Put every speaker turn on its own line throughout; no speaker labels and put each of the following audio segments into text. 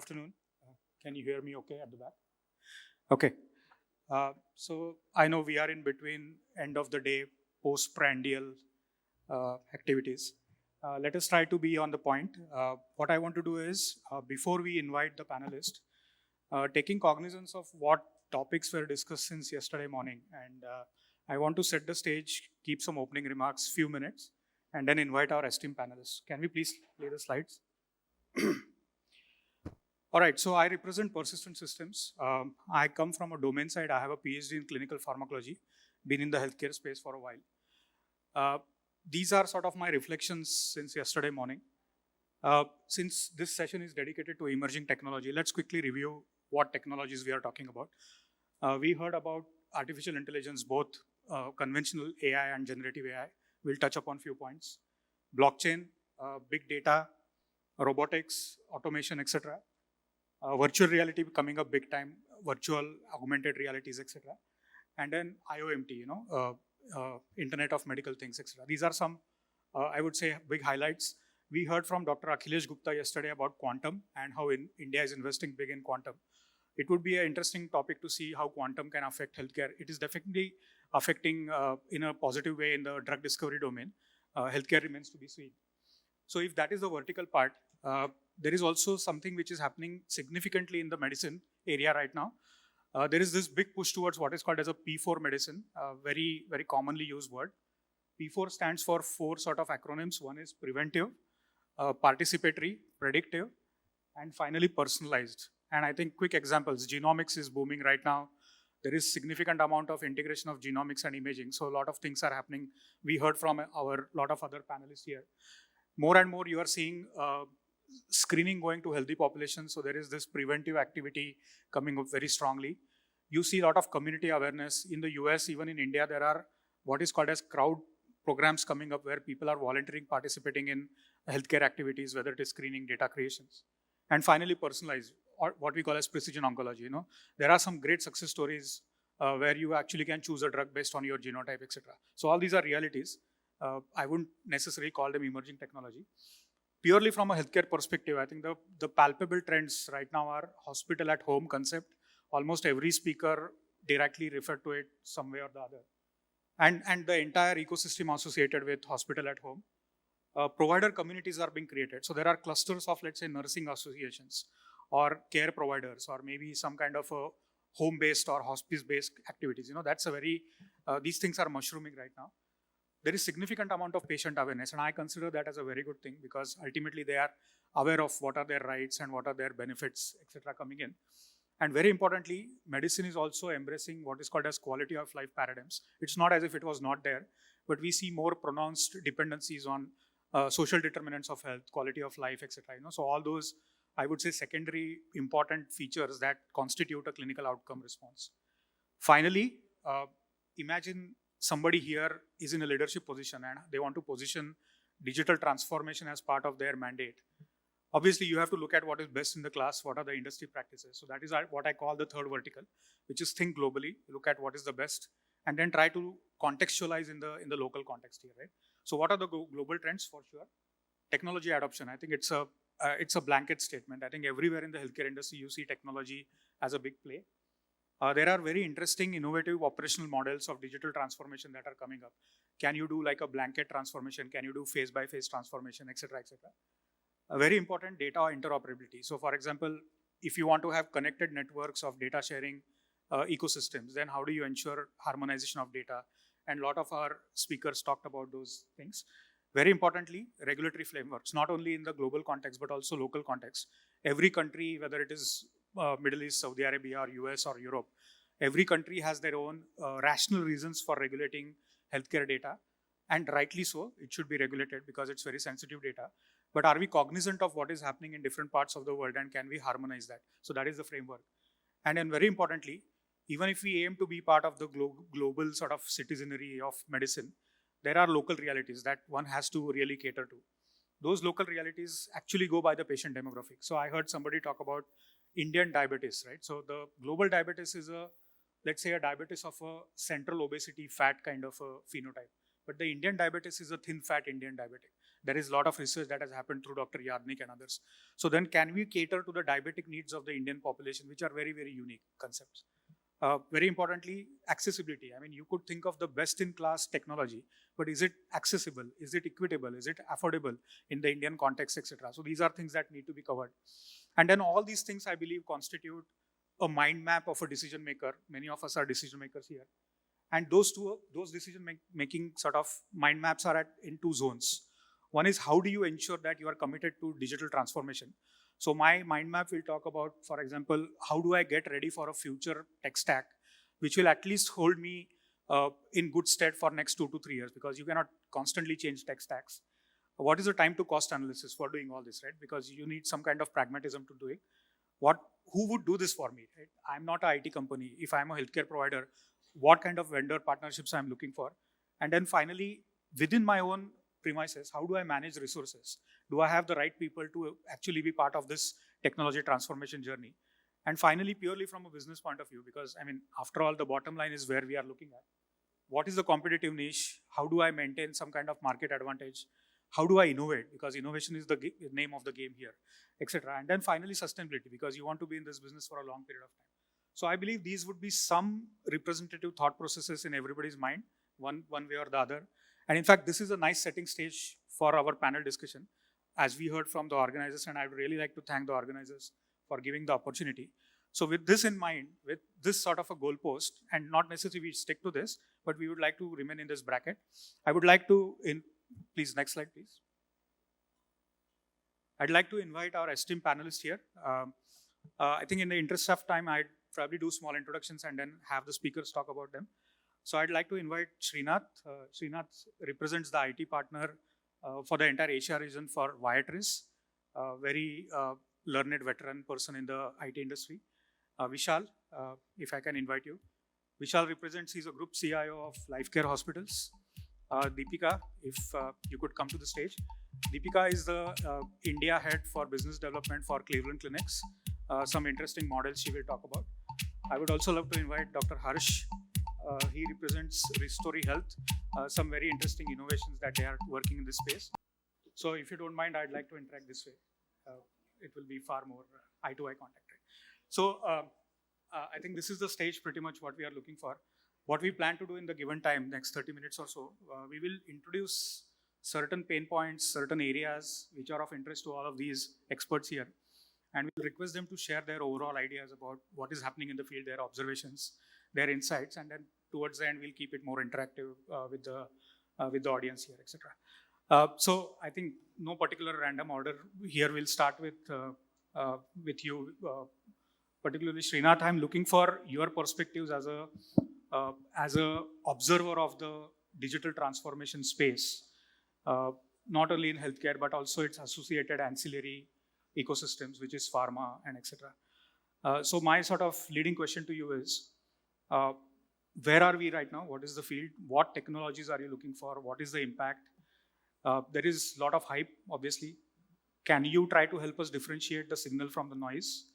afternoon. Can you hear me okay at the back? Okay. So I know we are in between end of the day, post-prandial activities. Let us try to be on the point. What I want to do is, before we invite the panelists, taking cognizance of what topics were discussed since yesterday morning, and I want to set the stage, keep some opening remarks, few minutes, and then invite our esteemed panelists. Can we please play the slides? All right, so I represent Persistent Systems. I come from a domain side. I have a PhD in clinical pharmacology, been in the healthcare space for a while. These are sort of my reflections since yesterday morning. Since this session is dedicated to emerging technology, let's quickly review what technologies we are talking about. We heard about artificial intelligence, both conventional AI and generative AI. We'll touch upon few points. Blockchain, big data, robotics, automation, etc. Virtual reality coming up big time, virtual augmented realities, etc. And then IoMT, Internet of Medical Things, etc. These are some, I would say, big highlights. We heard from Dr. Akhilesh Gupta yesterday about quantum and how India is investing big in quantum. It would be an interesting topic to see how quantum can affect healthcare. It is definitely affecting in a positive way in the drug discovery domain. Healthcare remains to be seen. So if that is the vertical part, there is also something which is happening significantly in the medicine area right now. There is this big push towards what is called as a P4 medicine, very, very commonly used word. P4 stands for 4 sort of acronyms. One is preventive, participatory, predictive, and finally personalized. And I think quick examples, genomics is booming right now. There is significant amount of integration of genomics and imaging. So a lot of things are happening. We heard from our lot of other panelists here. More and more you are seeing screening going to healthy populations. So there is this preventive activity coming up very strongly. You see a lot of community awareness. In the US, even in India, there are what is called as crowd programs coming up where people are volunteering, participating in healthcare activities, whether it is screening, data creations. And finally, personalized, or what we call as precision oncology. There are some great success stories where you actually can choose a drug based on your genotype, etc. So all these are realities. I wouldn't necessarily call them emerging technology. Purely from a healthcare perspective, I think the palpable trends right now are hospital at home concept. Almost every speaker directly referred to it some way or the other. And the entire ecosystem associated with hospital at home. Provider communities are being created. So there are clusters of, let's say, nursing associations or care providers or maybe some kind of a home-based or hospice-based activities. That's a very, these things are mushrooming right now. There is significant amount of patient awareness, and I consider that as a very good thing because ultimately they are aware of what are their rights and what are their benefits, etc. coming in. And very importantly, medicine is also embracing what is called as quality of life paradigms. It's not as if it was not there, but we see more pronounced dependencies on social determinants of health, quality of life, etc. So all those, I would say, secondary important features that constitute a clinical outcome response. Finally, imagine somebody here is in a leadership position and they want to position digital transformation as part of their mandate. Obviously, you have to look at what is best in the class, what are the industry practices. So that is what I call the third vertical, which is think globally, look at what is the best, and then try to contextualize in the local context here, right? So what are the global trends for sure? Technology adoption, I think it's a blanket statement. I think everywhere in the healthcare industry, you see technology as a big play. There are very interesting, innovative operational models of digital transformation that are coming up. Can you do like a blanket transformation? Can you do phase-by-phase transformation, etc., etc.? A very important data interoperability. So for example, if you want to have connected networks of data sharing ecosystems, then how do you ensure harmonization of data? And a lot of our speakers talked about those things. Very importantly, regulatory frameworks, not only in the global context, but also local context. Every country, whether it is Middle East, Saudi Arabia, or US or Europe, every country has their own rational reasons for regulating healthcare data. And rightly so, it should be regulated because it's very sensitive data. But are we cognizant of what is happening in different parts of the world and can we harmonize that? So that is the framework. And then very importantly, even if we aim to be part of the global sort of citizenry of medicine, there are local realities that one has to really cater to. Those local realities actually go by the patient demographic. So I heard somebody talk about Indian diabetes, right? So the global diabetes is let's say a diabetes of a central obesity fat kind of a phenotype. But the Indian diabetes is a thin fat Indian diabetic. There is a lot of research that has happened through Dr. Yadnik and others. So then can we cater to the diabetic needs of the Indian population, which are very, very unique concepts? Very importantly, accessibility. I mean, you could think of the best-in-class technology, but is it accessible? Is it equitable? Is it affordable in the Indian context, etc.? So these are things that need to be covered. And then all these things, I believe, constitute a mind map of a decision maker. Many of us are decision makers here. And those decision-making sort of mind maps are in two zones. One is how do you ensure that you are committed to digital transformation? So my mind map will talk about, for example, how do I get ready for a future tech stack, which will at least hold me in good stead for next 2 to 3 years, because you cannot constantly change tech stacks. What is the time to cost analysis for doing all this, right? Because you need some kind of pragmatism to do it. Who would do this for me, right? I'm not an IT company. If I'm a healthcare provider, what kind of vendor partnerships I'm looking for? And then finally, within my own premises, how do I manage resources? Do I have the right people to actually be part of this technology transformation journey? And finally, purely from a business point of view, because I mean, after all, the bottom line is where we are looking at. What is the competitive niche? How do I maintain some kind of market advantage? How do I innovate? Because innovation is the name of the game here, etc. And then finally, sustainability, because you want to be in this business for a long period of time. So I believe these would be some representative thought processes in everybody's mind, one way or the other. And in fact, this is a nice setting stage for our panel discussion. As we heard from the organizers, and I would really like to thank the organizers for giving the opportunity. So with this in mind, with this sort of a goalpost, and not necessarily we stick to this, but we would like to remain in this bracket. I would like to, please, next slide, please. I'd like to invite our esteemed panelists here. I think in the interest of time, I'd probably do small introductions and then have the speakers talk about them. So I'd like to invite Srinath. Srinath represents the IT partner for the entire Asia region for Viatris, a very learned veteran person in the IT industry. Vishal, if I can invite you. Vishal represents, he's a group CIO of Lifecare Hospitals. Deepika, if you could come to the stage. Deepika is the India head for business development for Cleveland Clinics. Some interesting models she will talk about. I would also love to invite Dr. Harsha. He represents Restory Health, some very interesting innovations that they are working in this space. So if you don't mind, I'd like to interact this way. It will be far more eye-to-eye contact. Right? So I think this is the stage pretty much what we are looking for. What we plan to do in the given time, next 30 minutes or so, we will introduce certain pain points, certain areas which are of interest to all of these experts here. And we'll request them to share their overall ideas about what is happening in the field, their observations, their insights, and then towards the end, we'll keep it more interactive with the audience here, etc. So I think no particular random order. Here we'll start with you, particularly Srinath. I'm looking for your perspectives as a observer of the digital transformation space, not only in healthcare but also its associated ancillary ecosystems, which is pharma and etc. So my sort of leading question to you is, where are we right now? What is the field? What technologies are you looking for? What is the impact? There is a lot of hype, obviously. Can you try to help us differentiate the signal from the noise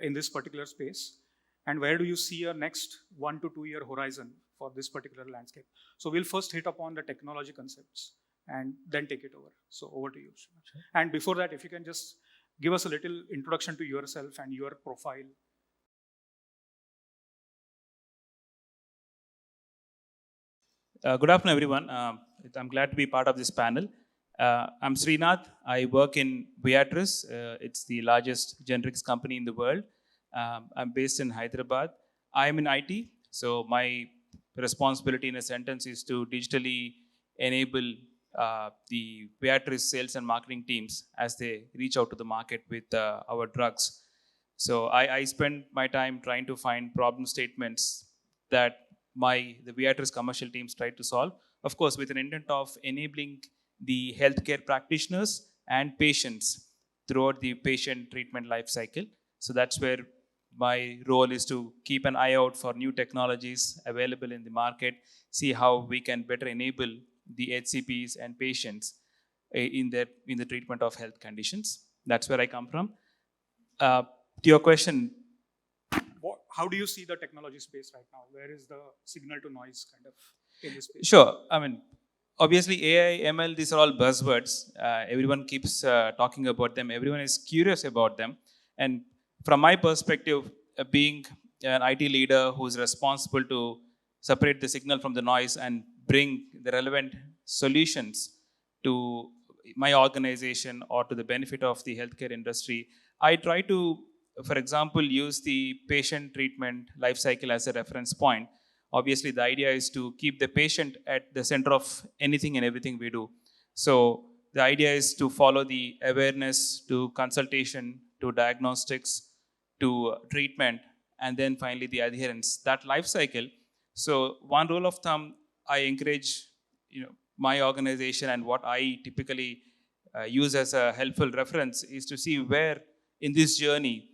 in this particular space? And where do you see a next 1 to 2 year horizon for this particular landscape? So we'll first hit upon the technology concepts and then take it over. So over to you. Sure. And before that, if you can just give us a little introduction to yourself and your profile.
Good afternoon, everyone. I'm glad to be part of this panel. I'm Srinath. I work in Viatris. It's the largest generics company in the world. I'm based in Hyderabad. I'm in IT, so my responsibility in a sentence is to digitally enable the Viatris sales and marketing teams as they reach out to the market with our drugs. So I spend my time trying to find problem statements that the Viatris commercial teams try to solve, of course, with an intent of enabling the healthcare practitioners and patients throughout the patient treatment life cycle. So that's where my role is to keep an eye out for new technologies available in the market, see how we can better enable the HCPs and patients in the treatment of health conditions. That's where I come from. To your question,
how do you see the technology space right now? Where is the signal to noise kind of in this space?
Sure. I mean, obviously AI, ML, these are all buzzwords. Everyone keeps talking about them. Everyone is curious about them. And from my perspective, being an IT leader who's responsible to separate the signal from the noise and bring the relevant solutions to my organization or to the benefit of the healthcare industry, I try to, for example, use the patient treatment life cycle as a reference point. Obviously, the idea is to keep the patient at the center of anything and everything we do. So the idea is to follow the awareness to consultation to diagnostics to treatment, and then finally the adherence, that life cycle. So one rule of thumb I encourage, my organization and what I typically use as a helpful reference is to see where in this journey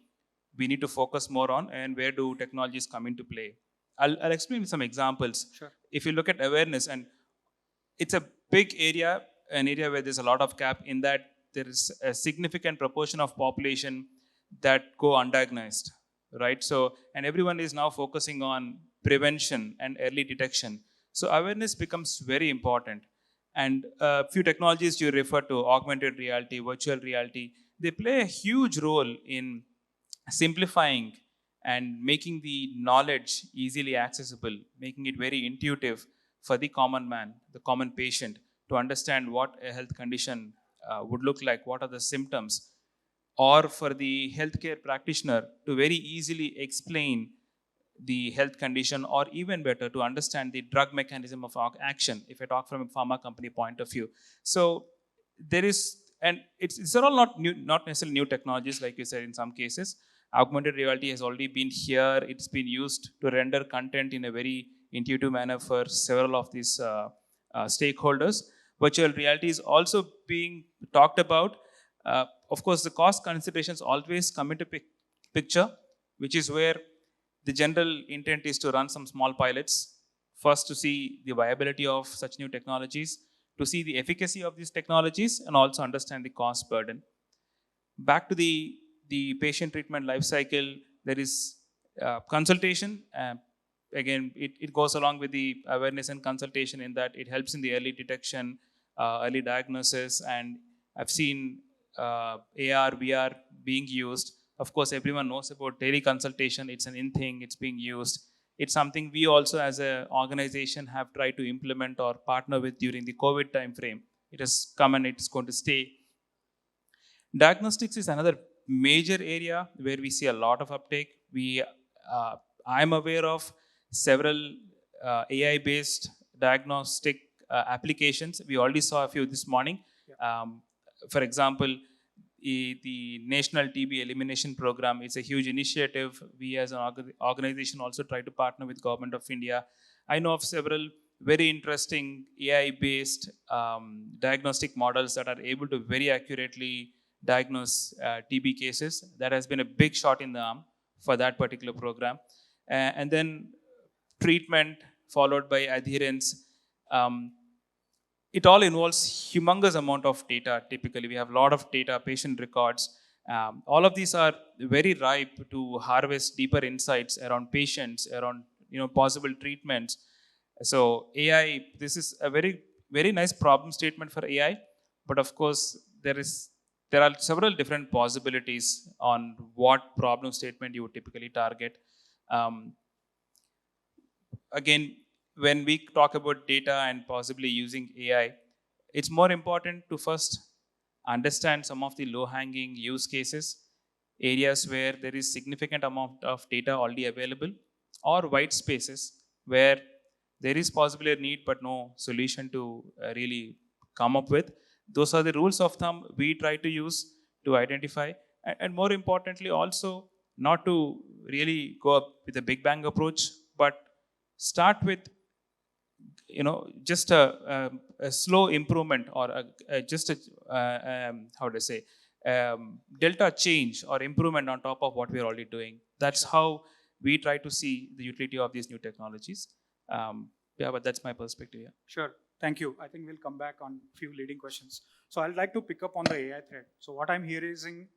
we need to focus more on and where do technologies come into play. I'll explain some examples.
Sure.
If you look at awareness, and it's a big area, an area where there's a lot of gap in that there is a significant proportion of population that go undiagnosed, right? So, and everyone is now focusing on prevention and early detection. So awareness becomes very important. And a few technologies you refer to, augmented reality, virtual reality, they play a huge role in simplifying and making the knowledge easily accessible, making it very intuitive for the common man, the common patient, to understand what a health condition would look like, what are the symptoms, or for the healthcare practitioner to very easily explain the health condition, or even better, to understand the drug mechanism of action, if I talk from a pharma company point of view. So there is, and it's all not new, not necessarily new technologies, like you said, in some cases. Augmented reality has already been here. It's been used to render content in a very intuitive manner for several of these stakeholders. Virtual reality is also being talked about. Of course, the cost considerations always come into picture, which is where the general intent is to run some small pilots, first to see the viability of such new technologies, to see the efficacy of these technologies, and also understand the cost burden. Back to the patient treatment life cycle, there is consultation. Again, it goes along with the awareness and consultation in that it helps in the early detection, early diagnosis, and I've seen AR, VR being used. Of course, everyone knows about teleconsultation. It's an in thing, it's being used. It's something we also as an organization have tried to implement or partner with during the COVID time frame. It has come and it's going to stay. Diagnostics is another major area where we see a lot of uptake. I'm aware of several AI-based diagnostic applications. We already saw a few this morning.
Yeah.
For example, the National TB Elimination Program is a huge initiative. We as an organization also try to partner with Government of India. I know of several very interesting AI-based diagnostic models that are able to very accurately diagnose TB cases. That has been a big shot in the arm for that particular program. And then treatment followed by adherence. It all involves humongous amount of data. Typically, we have a lot of data, patient records. All of these are very ripe to harvest deeper insights around patients, around possible treatments. So AI, this is a very, very nice problem statement for AI, but of course there are several different possibilities on what problem statement you would typically target. Again, when we talk about data and possibly using AI, it's more important to first understand some of the low-hanging use cases, areas where there is significant amount of data already available, or white spaces where there is possibly a need but no solution to really come up with. Those are the rules of thumb we try to use to identify, and more importantly also, not to really go up with a big bang approach, but start with just a slow improvement, or just a how to say delta change or improvement on top of what we're already doing. That's how we try to see the utility of these new technologies. Yeah, but that's my perspective. Yeah.
Sure. Thank you. I think we'll come back on a few leading questions. So I'd like to pick up on the AI thread. So what I'm hearing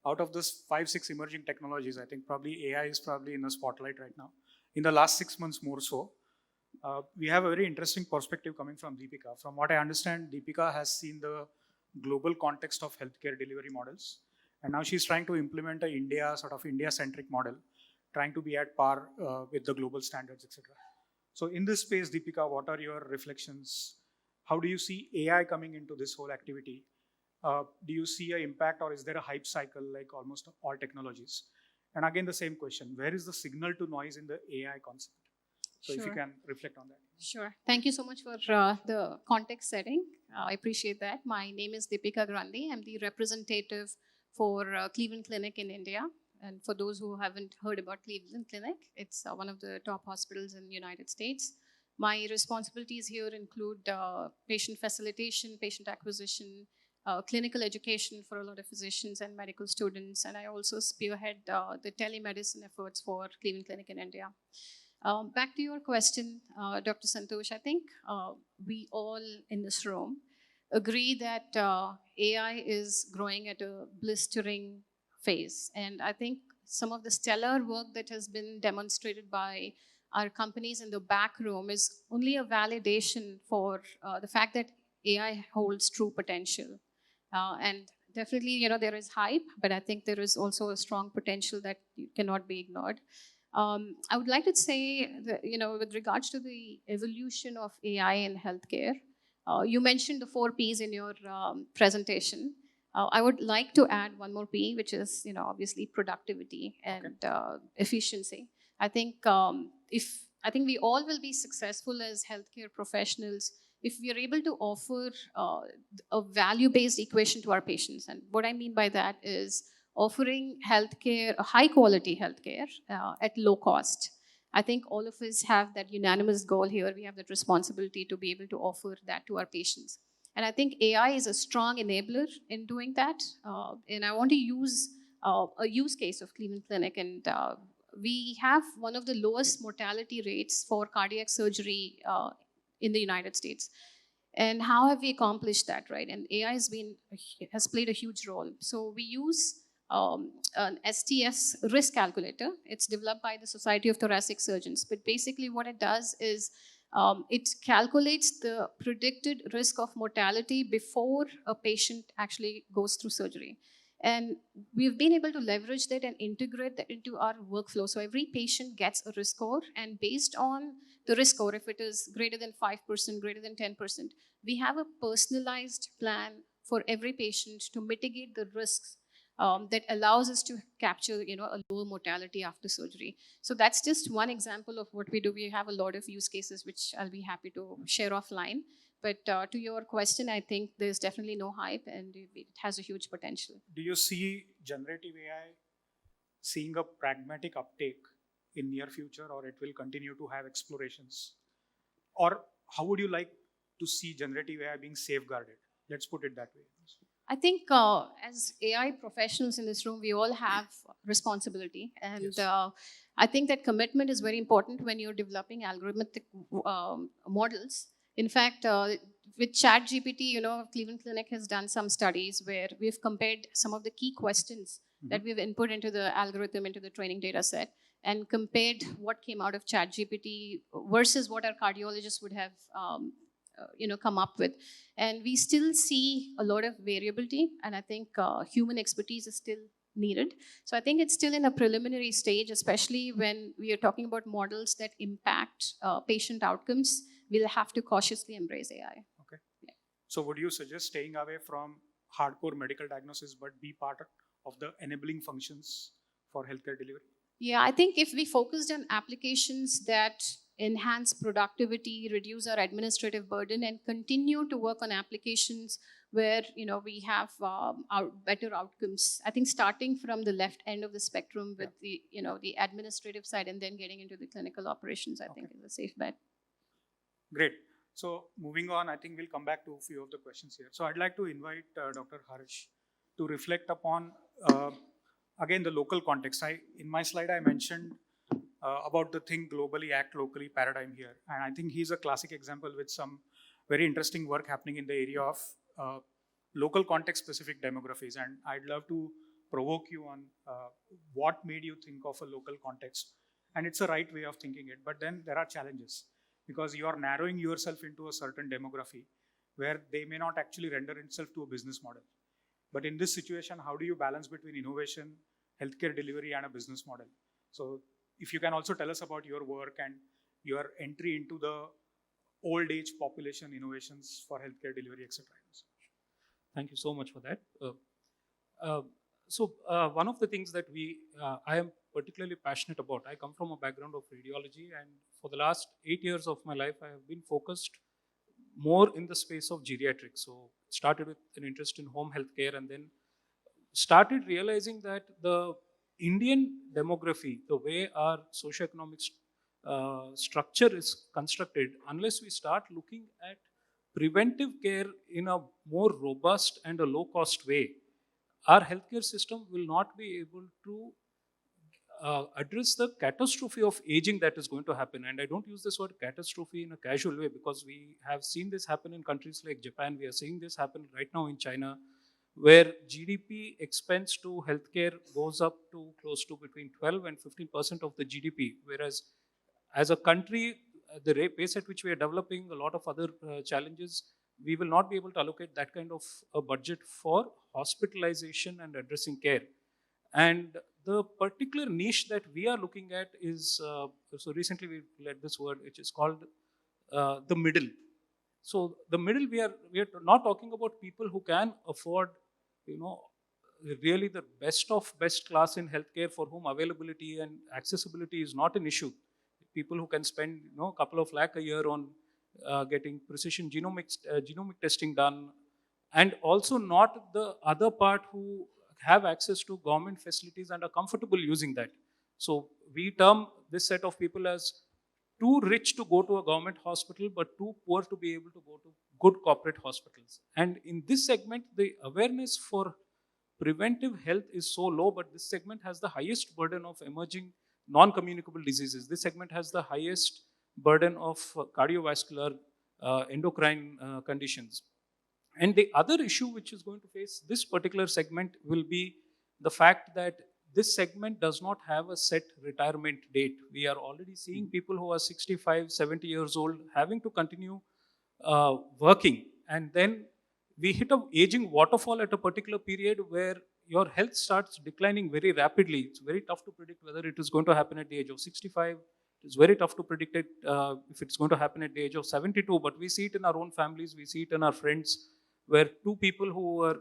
out of this 5-6 emerging technologies, I think probably AI is probably in the spotlight right now. In the last 6 months more so. We have a very interesting perspective coming from Deepika. From what I understand, Deepika has seen the global context of healthcare delivery models, and now she's trying to implement a India-centric model, trying to be at par with the global standards, etc. So in this space, Deepika, what are your reflections? How do you see AI coming into this whole activity? Do you see an impact, or is there a hype cycle like almost all technologies? And again, the same question, where is the signal to noise in the AI concept? So if you can reflect on that.
Sure. Thank you so much for the context setting. I appreciate that. My name is Deepika Grandhi. I'm the representative for Cleveland Clinic in India. And for those who haven't heard about Cleveland Clinic, it's one of the top hospitals in the United States. My responsibilities here include patient facilitation, patient acquisition, clinical education for a lot of physicians and medical students. And I also spearhead the telemedicine efforts for Cleveland Clinic in India. Back to your question, Dr. Santosh, I think we all in this room agree that AI is growing at a blistering phase. And I think some of the stellar work that has been demonstrated by our companies in the back room is only a validation for the fact that AI holds true potential. And definitely, you know, there is hype, but I think there is also a strong potential that cannot be ignored. I would like to say that, you know, with regards to the evolution of AI in healthcare, you mentioned the 4 Ps in your presentation. I would like to add one more P, which is, you know, obviously productivity and efficiency. I think I think we all will be successful as healthcare professionals if we are able to offer a value-based equation to our patients. And what I mean by that is offering healthcare, high quality healthcare at low cost. I think all of us have that unanimous goal here. We have that responsibility to be able to offer that to our patients. And I think AI is a strong enabler in doing that. And I want to use a use case of Cleveland Clinic. And we have one of the lowest mortality rates for cardiac surgery in the United States. And how have we accomplished that, right? And AI has played a huge role. So we use an STS risk calculator. It's developed by the Society of Thoracic Surgeons. But basically what it does is it calculates the predicted risk of mortality before a patient actually goes through surgery. And we've been able to leverage that and integrate that into our workflow. So every patient gets a risk score, and based on the risk score, if it is greater than 5%, greater than 10%, we have a personalized plan for every patient to mitigate the risks that allows us to capture, you know, a lower mortality after surgery. So that's just one example of what we do. We have a lot of use cases, which I'll be happy to share offline. But to your question, I think there's definitely no hype, and it has a huge potential.
Do you see generative AI seeing a pragmatic uptake in near future, or it will continue to have explorations? Or how would you like to see generative AI being safeguarded? Let's put it that way.
I think as AI professionals in this room, we all have responsibility. And yes. I think that commitment is very important when you're developing algorithmic models. In fact, with ChatGPT, you know, Cleveland Clinic has done some studies where we've compared some of the key questions that we've input into the algorithm, into the training data set, and compared what came out of ChatGPT versus what our cardiologists would have come up with. And we still see a lot of variability, and I think human expertise is still needed. So I think it's still in a preliminary stage, especially when we are talking about models that impact patient outcomes. We'll have to cautiously embrace AI.
Okay. Yeah. So would you suggest staying away from hardcore medical diagnosis, but be part of the enabling functions for healthcare delivery?
Yeah, I think if we focused on applications that enhance productivity, reduce our administrative burden, and continue to work on applications where, you know, we have better outcomes. I think starting from the left end of the spectrum with the, you know, the administrative side and then getting into the clinical operations, I think is a safe bet.
Great. So moving on, I think we'll come back to a few of the questions here. So I'd like to invite Dr. Harsh to reflect upon, again, the local context. In my slide, I mentioned about the think globally, act locally paradigm here. And I think he's a classic example with some very interesting work happening in the area of local context specific demographies. And I'd love to provoke you on what made you think of a local context. And it's a right way of thinking it, but then there are challenges. because you are narrowing yourself into a certain demography where they may not actually render itself to a business model. But in this situation, how do you balance between innovation, healthcare delivery, and a business model? So if you can also tell us about your work and your entry into the old age population innovations for healthcare delivery, etc.
Thank you so much for that. One of the things that I am particularly passionate about, I come from a background of radiology, and for the last 8 years of my life, I have been focused more in the space of geriatrics. So started with an interest in home healthcare, and then started realizing that the Indian demography, the way our socioeconomic structure is constructed, unless we start looking at preventive care in a more robust and a low-cost way, our healthcare system will not be able to address the catastrophe of aging that is going to happen. And I don't use this word catastrophe in a casual way, because we have seen this happen in countries like Japan. We are seeing this happen right now in China, where GDP expense to healthcare goes up to close to between 12 and 15% of the GDP. Whereas as a country, the pace at which we are developing, a lot of other challenges, we will not be able to allocate that kind of a budget for hospitalization and addressing care. And the particular niche that we are looking at is, so recently we led this word, which is called the middle. So the middle, we are not talking about people who can afford, really the best of best class in healthcare, for whom availability and accessibility is not an issue. People who can spend, a couple of lakh a year on getting precision genomic testing done, and also not the other part who have access to government facilities and are comfortable using that. So we term this set of people as too rich to go to a government hospital, but too poor to be able to go to good corporate hospitals. And in this segment, the awareness for preventive health is so low, but this segment has the highest burden of emerging non-communicable diseases. This segment has the highest burden of cardiovascular, endocrine conditions. And the other issue which is going to face this particular segment will be the fact that this segment does not have a set retirement date. We are already seeing people who are 65, 70 years old having to continue working. And then we hit an aging waterfall at a particular period where your health starts declining very rapidly. It's very tough to predict whether it is going to happen at the age of 65. It's very tough to predict it if it's going to happen at the age of 72. But we see it in our own families. We see it in our friends, where two people who were,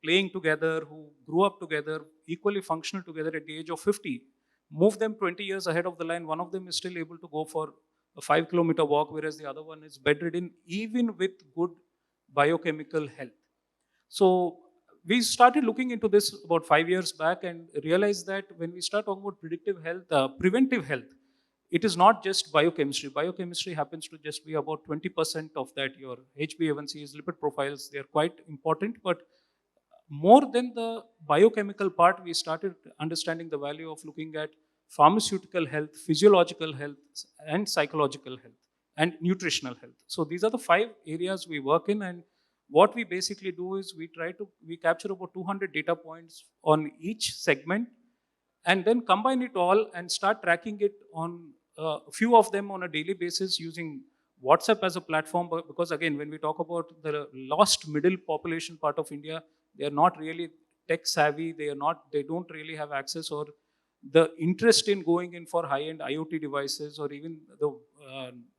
playing together, who grew up together, equally functional together at the age of 50, move them 20 years ahead of the line. One of them is still able to go for a 5-kilometer walk, whereas the other one is bedridden, even with good biochemical health. So we started looking into this about 5 years back and realized that when we start talking about predictive health, preventive health, it is not just biochemistry. Biochemistry happens to just be about 20% of that. Your HbA1cs, lipid profiles, they are quite important. But more than the biochemical part, we started understanding the value of looking at pharmaceutical health, physiological health, and psychological health, and nutritional health. So these are the 5 areas we work in. And what we basically do is we capture about 200 data points on each segment, and then combine it all and start tracking it on a few of them on a daily basis using WhatsApp as a platform. Because again, when we talk about the lost middle population part of India, they are not really tech savvy. They don't really have access or the interest in going in for high-end IoT devices, or even the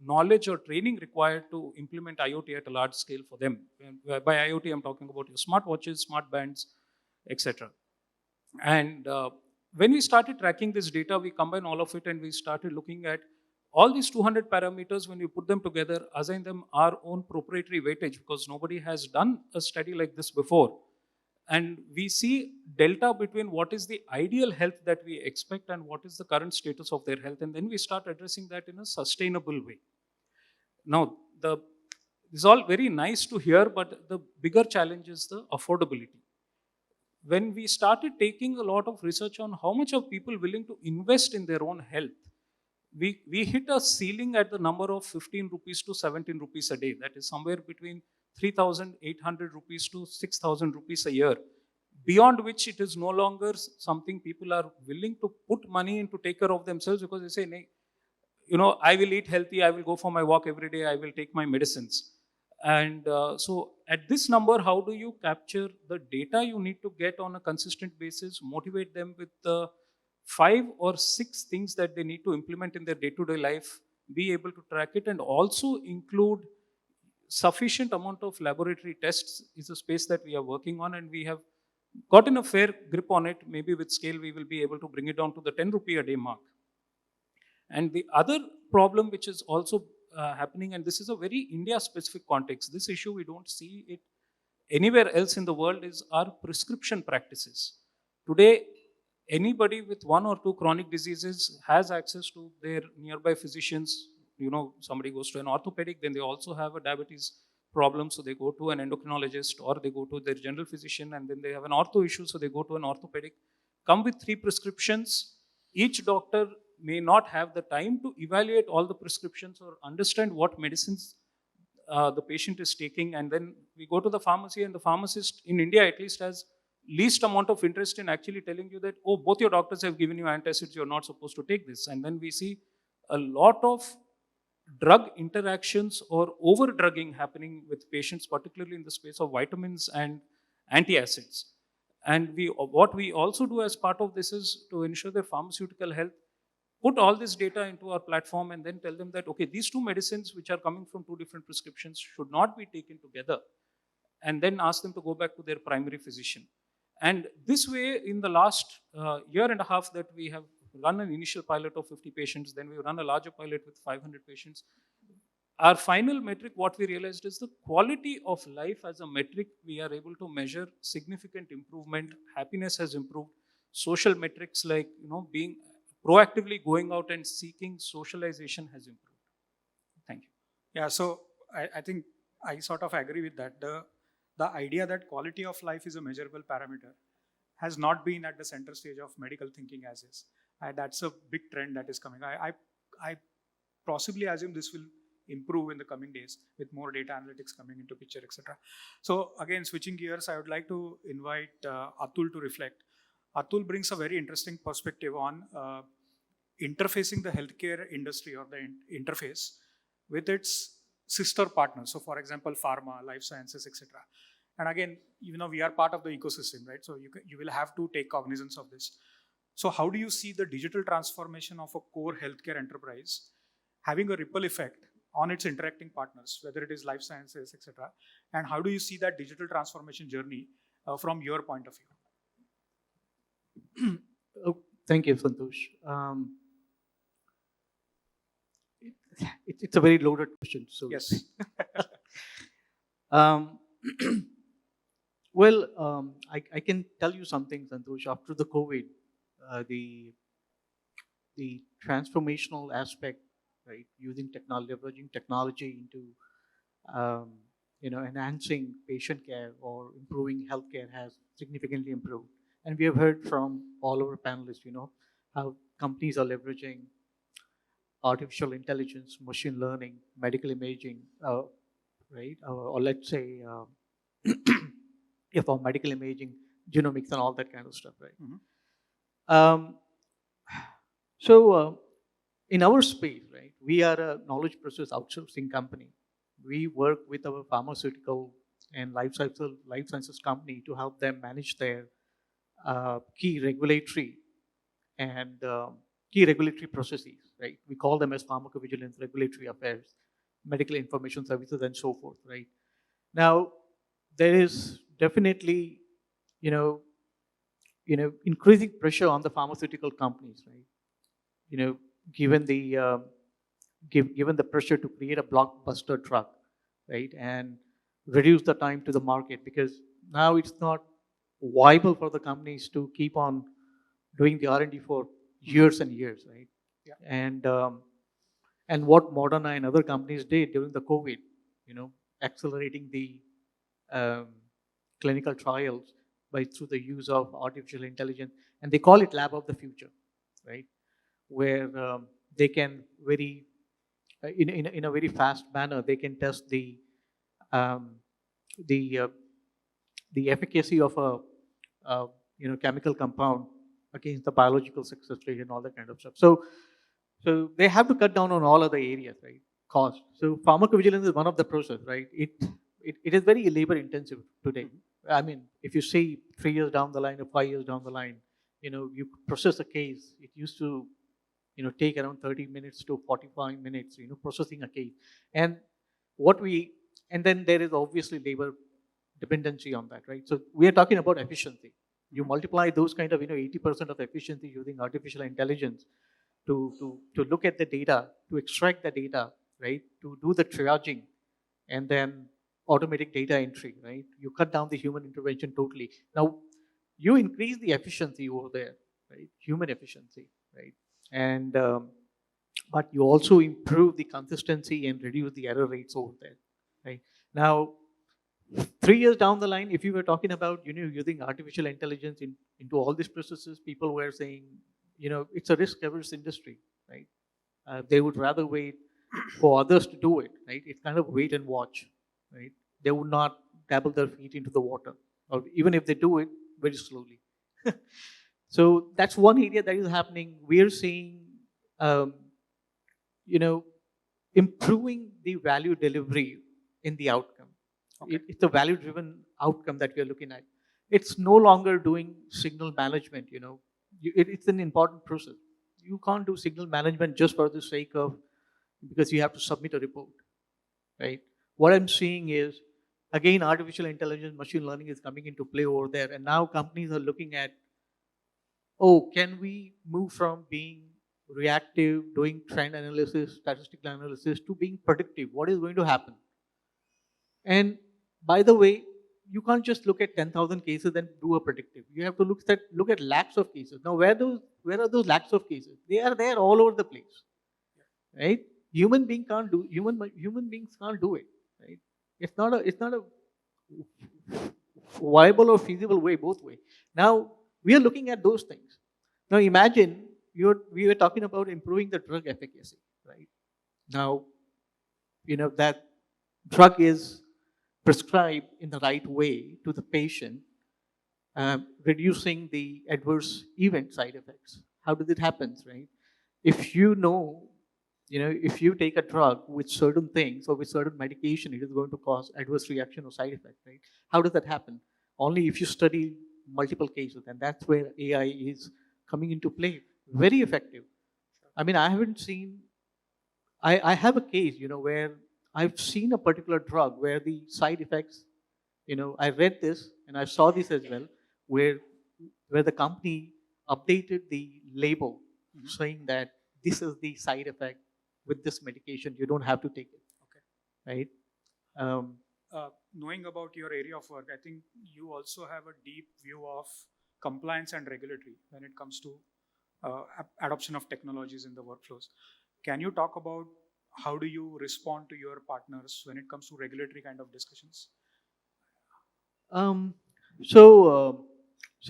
knowledge or training required to implement IoT at a large scale for them. And by IoT, I'm talking about your smartwatches, smart bands, etc. And when we started tracking this data, we combined all of it and we started looking at all these 200 parameters. When we put them together, assign them our own proprietary weightage, because nobody has done a study like this before. And we see delta between what is the ideal health that we expect and what is the current status of their health. And then we start addressing that in a sustainable way. Now, this is all very nice to hear, but the bigger challenge is the affordability. When we started taking a lot of research on how much are people willing to invest in their own health, we hit a ceiling at the number of 15 rupees to 17 rupees a day. That is somewhere between 3,800 rupees to 6,000 rupees a year, beyond which it is no longer something people are willing to put money in to take care of themselves, because they say, I will eat healthy, I will go for my walk every day, I will take my medicines. And so at this number, how do you capture the data you need to get on a consistent basis, motivate them with the 5 or 6 things that they need to implement in their day-to-day life, be able to track it, and also include sufficient amount of laboratory tests is a space that we are working on, and we have gotten a fair grip on it. Maybe with scale, we will be able to bring it down to the 10 rupee a day mark. And the other problem which is also happening, and this is a very India-specific context, this issue we don't see it anywhere else in the world, is our prescription practices. Today, anybody with 1 or 2 chronic diseases has access to their nearby physicians. Somebody goes to an orthopedic, then they also have a diabetes problem, so they go to an endocrinologist, or they go to their general physician, and then they have an ortho issue, so they go to an orthopedic. Come with 3 prescriptions. Each doctor may not have the time to evaluate all the prescriptions or understand what medicines the patient is taking. And then we go to the pharmacy, and the pharmacist in India at least has least amount of interest in actually telling you that, oh, both your doctors have given you antacids, you're not supposed to take this. And then we see a lot of drug interactions or over drugging happening with patients, particularly in the space of vitamins and antacids. And what we also do as part of this is to ensure their pharmaceutical health, put all this data into our platform, and then tell them that, okay, these 2 medicines which are coming from 2 different prescriptions should not be taken together, and then ask them to go back to their primary physician. And this way, in the last year and a half that we have run an initial pilot of 50 patients, then we run a larger pilot with 500 patients. Our final metric, what we realized, is the quality of life as a metric. We are able to measure significant improvement. Happiness has improved. Social metrics like being proactively going out and seeking socialization has improved. Thank you.
Yeah, so I think I sort of agree with that. The idea that quality of life is a measurable parameter has not been at the center stage of medical thinking as is. That's a big trend that is coming. I possibly assume this will improve in the coming days with more data analytics coming into picture, etc. So again, switching gears, I would like to invite Atul to reflect. Atul brings a very interesting perspective on interfacing the healthcare industry or the interface with its sister partners. So for example, pharma, life sciences, etc. And again, we are part of the ecosystem, right? So you will have to take cognizance of this. So how do you see the digital transformation of a core healthcare enterprise having a ripple effect on its interacting partners, whether it is life sciences, etc.? And how do you see that digital transformation journey from your point of view?
Thank you, Santosh. It's a very loaded question. So
yes.
Well, I can tell you something, Santosh. After the COVID, the transformational aspect, right, using technology, leveraging technology into enhancing patient care or improving healthcare has significantly improved. And we have heard from all our panelists, how companies are leveraging artificial intelligence, machine learning, medical imaging, right? Or let's say, for medical imaging, genomics, and all that kind of stuff, right?
Mm-hmm.
So in our space, right, we are a knowledge process outsourcing company. We work with our pharmaceutical and life sciences company to help them manage their key regulatory processes, right? We call them as pharmacovigilance, regulatory affairs, medical information services, and so forth, right? Now, there is definitely, increasing pressure on the pharmaceutical companies, right? Given the pressure to create a blockbuster drug, right, and reduce the time to the market, because now it's not viable for the companies to keep on doing the R&D for years and years, right?
Yeah.
And what Moderna and other companies did during the COVID, accelerating the clinical trials through the use of artificial intelligence, and they call it lab of the future, right? Where they can in a very fast manner, they can test the efficacy of a chemical compound against the biological success rate and all that kind of stuff. So So they have to cut down on all other areas, right? Cost. So pharmacovigilance is one of the process, right? It is very labor intensive today. I mean, if you see 3 years down the line or 5 years down the line, you process a case. It used to, take around 30 minutes to 45 minutes, processing a case. And what we, and then there is obviously labor dependency on that, right? So we are talking about efficiency. You multiply those kind of, 80% of efficiency using artificial intelligence to look at the data, to extract the data, right? To do the triaging, and then automatic data entry, right? You cut down the human intervention totally. Now, you increase the efficiency over there, right? Human efficiency, right? And but you also improve the consistency and reduce the error rates over there, right? Now, 3 years down the line, if you were talking about using artificial intelligence into all these processes, people were saying, it's a risk-averse industry, right? They would rather wait for others to do it, right? It's kind of wait and watch, right? They would not dabble their feet into the water, or even if they do it, very slowly. So that's one area that is happening. We're seeing, improving the value delivery in the outcome.
Okay.
It's a value-driven outcome that we are looking at. It's no longer doing signal management. It's an important process. You can't do signal management just for the sake of, because you have to submit a report, right? What I'm seeing is, again, artificial intelligence, machine learning is coming into play over there, and now companies are looking at, can we move from being reactive, doing trend analysis, statistical analysis, to being predictive? What is going to happen? And by the way, you can't just look at 10,000 cases and do a predictive. You have to look at lakhs of cases. Now, where are those lakhs of cases? They are there all over the place, right? Human beings can't do it, right? It's not a viable or feasible way, both way. Now we are looking at those things. Now imagine we were talking about improving the drug efficacy, right? Now, that drug is prescribed in the right way to the patient, reducing the adverse event side effects. How does it happen, right? If if you take a drug with certain things or with certain medication, it is going to cause adverse reaction or side effect, right? How does that happen? Only if you study multiple cases, and that's where AI is coming into play. Very effective. I mean, I have a case, where I've seen a particular drug where the side effects, I read this and I saw this as well, where the company updated the label saying that this is the side effect with this medication, you don't have to take it. Okay. Right?
Knowing about your area of work, I think you also have a deep view of compliance and regulatory when it comes to adoption of technologies in the workflows. Can you talk about how do you respond to your partners when it comes to regulatory kind of discussions?
So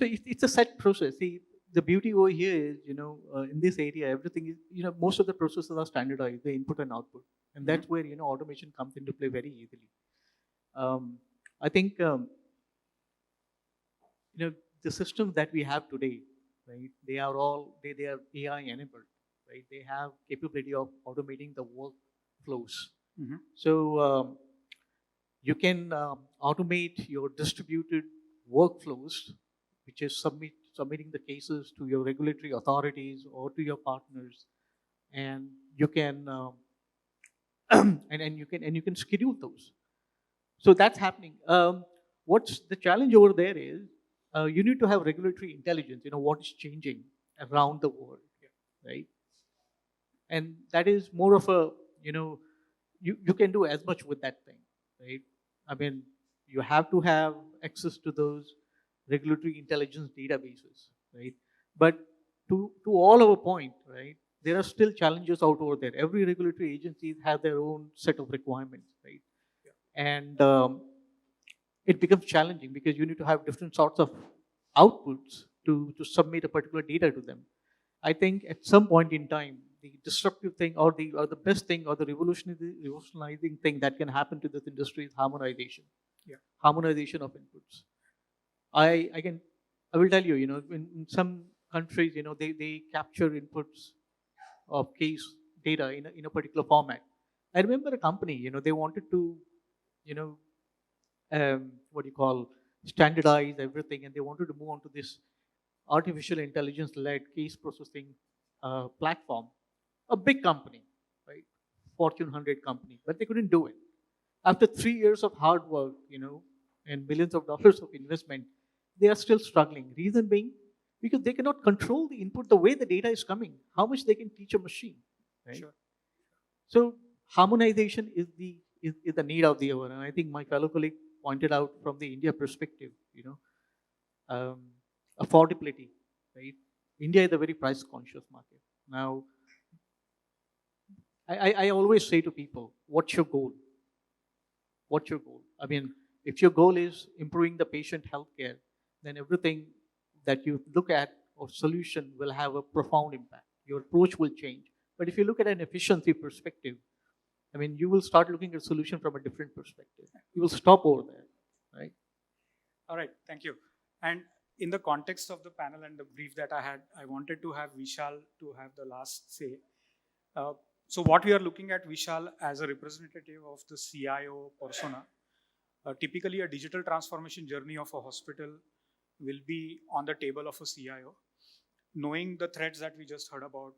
it's a set process. See, the beauty over here is, in this area, everything is, most of the processes are standardized, the input and output. And that's where, automation comes into play very easily. I think, the systems that we have today, right, they are AI enabled, right? They have capability of automating the workflows. So you can automate your distributed workflows, which is submitting the cases to your regulatory authorities or to your partners, and you can and you can schedule those. So that's happening. What's the challenge over there is you need to have regulatory intelligence. What is changing around the world, right? And that is more of a you can do as much with that thing, right? I mean, you have to have access to those regulatory intelligence databases, right? But to all our point, right, there are still challenges out over there. Every regulatory agency has their own set of requirements, right? And it becomes challenging because you need to have different sorts of outputs to submit a particular data to them. I think at some point in time, the disruptive thing or the best thing or the revolutionizing thing that can happen to this industry is harmonization. Yeah. Harmonization of inputs. I will tell you, in some countries, they capture inputs of case data in a particular format. I remember a company, they wanted to, you know, what do you call, standardize everything, and they wanted to move on to this artificial intelligence-led case processing platform. A big company, right? Fortune 100 company, but they couldn't do it. After 3 years of hard work, and millions of dollars of investment, they are still struggling. Reason being, because they cannot control the input the way the data is coming, how much they can teach a machine, right?
Sure.
So harmonization is the need of the hour, and I think my fellow colleague pointed out from the India perspective, affordability, right? India is a very price conscious market. Now, I always say to people, what's your goal? What's your goal? I mean, if your goal is improving the patient healthcare, then everything that you look at or solution will have a profound impact. Your approach will change. But if you look at an efficiency perspective, I mean, you will start looking at solution from a different perspective. You will stop over there, right?
All right, thank you. And in the context of the panel and the brief that I had, I wanted to have Vishal to have the last say. So what we are looking at Vishal as a representative of the CIO persona, typically a digital transformation journey of a hospital will be on the table of a CIO. Knowing the threats that we just heard about,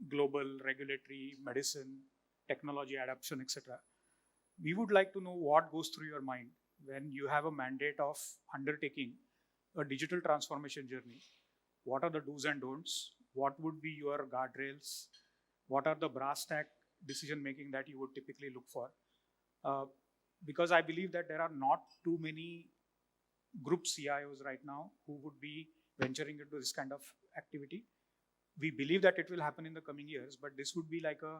global, regulatory, medicine, technology adoption, etc. We would like to know what goes through your mind when you have a mandate of undertaking a digital transformation journey. What are the do's and don'ts? What would be your guardrails? What are the brass tack decision making that you would typically look for? Because I believe that there are not too many group CIOs right now who would be venturing into this kind of activity. We believe that it will happen in the coming years, but this would be like a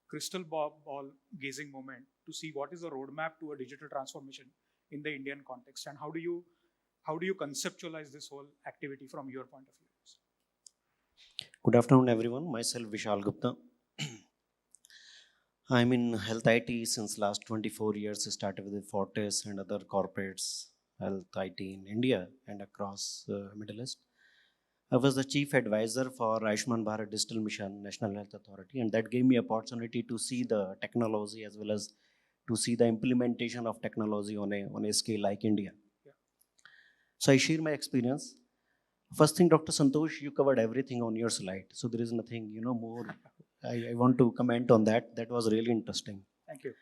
crystal ball gazing moment to see what is the roadmap to a digital transformation in the Indian context, and how do you conceptualize this whole activity from your point of view?
Good afternoon, everyone. Myself, Vishal Gupta. I'm in health IT since last 24 years. I started with Fortis and other corporates, health IT in India and across Middle East. I was the chief advisor for Ayushman Bharat Digital Mission, National Health Authority, and that gave me opportunity to see the technology as well as to see the implementation of technology on a scale like India.
Yeah.
So I share my experience. First thing, Dr. Santosh, you covered everything on your slide. So there is nothing, more. I want to comment on that. That was really interesting.
Thank you.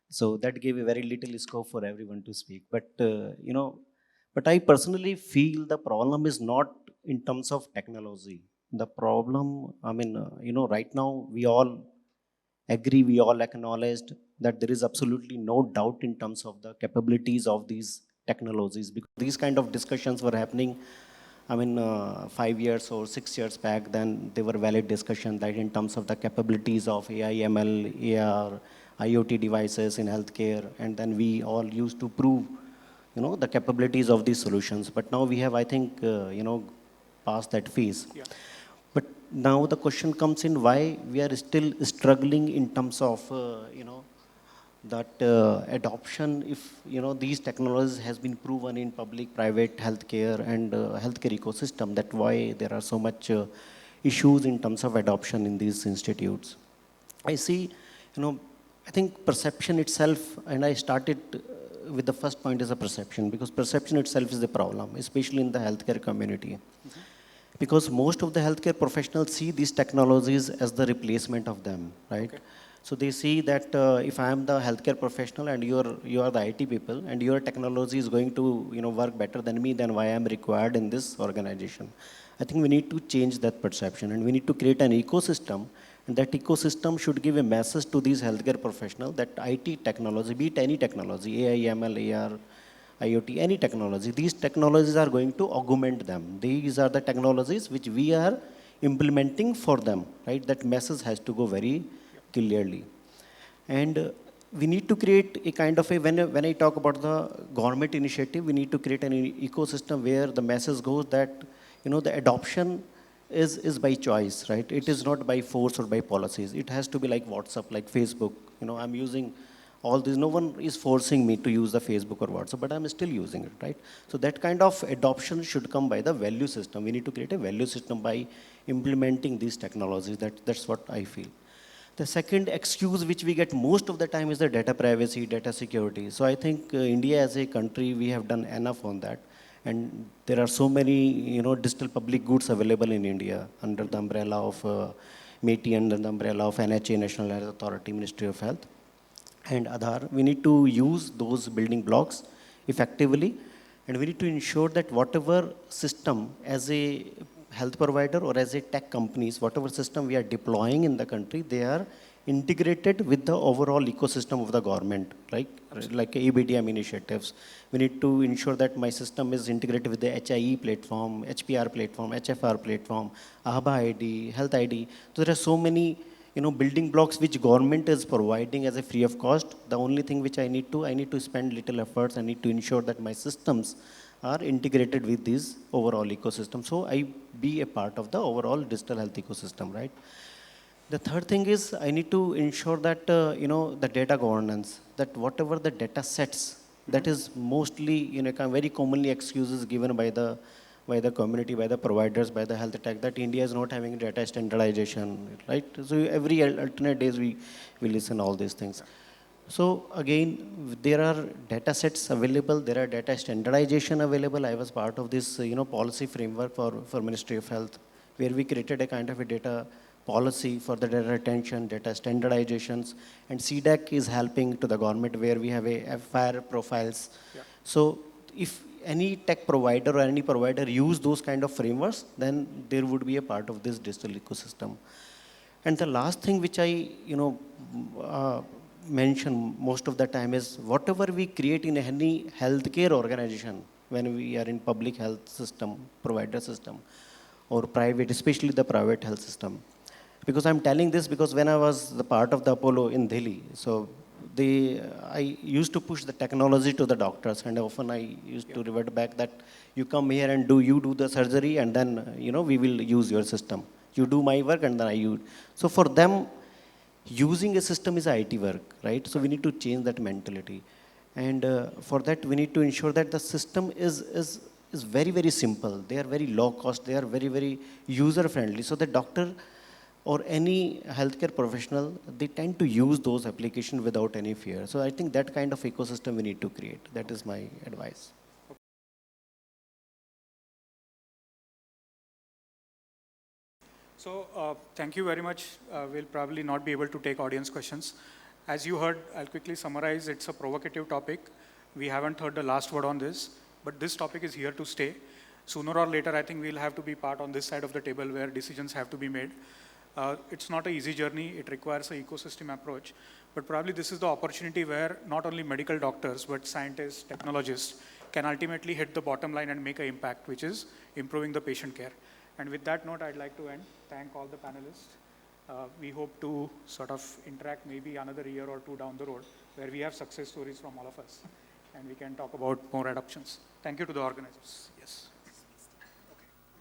So that gave a very little scope for everyone to speak. But, but I personally feel the problem is not in terms of technology. The problem, right now we all agree, we all acknowledged that there is absolutely no doubt in terms of the capabilities of these technologies, because these kind of discussions were happening 5 years or 6 years back. Then they were valid discussions that in terms of the capabilities of AI, ML, AR, IoT devices in healthcare, and then we all used to prove, the capabilities of these solutions. But now we have, I think, past that phase.
Yeah.
But now the question comes in, why we are still struggling in terms of, that adoption, if, these technologies has been proven in public, private healthcare and healthcare ecosystem, that why there are so much issues in terms of adoption in these institutes. I see, I think perception itself, and I started with the first point is a perception, because perception itself is the problem, especially in the healthcare community. Mm-hmm. Because most of the healthcare professionals see these technologies as the replacement of them, right? Okay. So they see that if I am the healthcare professional and you are the IT people and your technology is going to work better than me, then why I am required in this organization? I think we need to change that perception, and we need to create an ecosystem, and that ecosystem should give a message to these healthcare professionals that IT technology, be it any technology, AI, ML, AR, IoT, any technology, these technologies are going to augment them. These are the technologies which we are implementing for them, right? That message has to go very clearly. And we need to create a kind of a, when I talk about the government initiative, we need to create an ecosystem where the message goes that, the adoption is by choice, right? It is not by force or by policies. It has to be like WhatsApp, like Facebook. I'm using all these, no one is forcing me to use the Facebook or WhatsApp, but I'm still using it, right? So that kind of adoption should come by the value system. We need to create a value system by implementing these technologies. That's what I feel. The second excuse which we get most of the time is the data privacy, data security. So I think India as a country, we have done enough on that. And there are so many, digital public goods available in India under the umbrella of MeitY, under the umbrella of NHA, National Health Authority, Ministry of Health, and Aadhaar. We need to use those building blocks effectively, and we need to ensure that whatever system as a health provider or as a tech companies, whatever system we are deploying in the country, they are integrated with the overall ecosystem of the government, like ABDM initiatives. We need to ensure that my system is integrated with the HIE platform, HPR platform, HFR platform, AHBA ID, Health ID. So there are so many building blocks which government is providing as a free of cost. The only thing which I need to spend little efforts. I need to ensure that my systems are integrated with this overall ecosystem. So I be a part of the overall digital health ecosystem, right? The third thing is I need to ensure that, the data governance, that whatever the data sets, that is mostly, very commonly excuses given by the community, by the providers, by the health tech, that India is not having data standardization, right? So every alternate days we listen all these things. So again, there are data sets available, there are data standardization available. I was part of this, policy framework for Ministry of Health, where we created a kind of a data policy for the data retention, data standardizations, and CDAC is helping to the government where we have a FIRE profiles. Yeah. So if any tech provider or any provider use those kind of frameworks, then there would be a part of this digital ecosystem. And the last thing which I, mention most of the time is whatever we create in any healthcare organization, when we are in public health system, provider system, or private, especially the private health system. Because I'm telling this because when I was the part of the Apollo in Delhi, so I used to push the technology to the doctors, and often I used to revert back that you come here and you do the surgery, and then we will use your system. You do my work, and then I use. So for them, using a system is IT work, right? So we need to change that mentality, and for that we need to ensure that the system is very, very simple. They are very low cost. They are very, very user friendly. So the doctor or any healthcare professional, they tend to use those applications without any fear. So I think that kind of ecosystem we need to create. That is my advice.
So thank you very much. We'll probably not be able to take audience questions. As you heard, I'll quickly summarize. It's a provocative topic. We haven't heard the last word on this, but this topic is here to stay. Sooner or later, I think we'll have to be part on this side of the table where decisions have to be made. It's not an easy journey. It requires an ecosystem approach. But probably this is the opportunity where not only medical doctors, but scientists, technologists can ultimately hit the bottom line and make an impact, which is improving the patient care. And with that note, I'd like to end. Thank all the panelists. We hope to sort of interact maybe another year or two down the road where we have success stories from all of us and we can talk about more adoptions. Thank you to the organizers. Yes.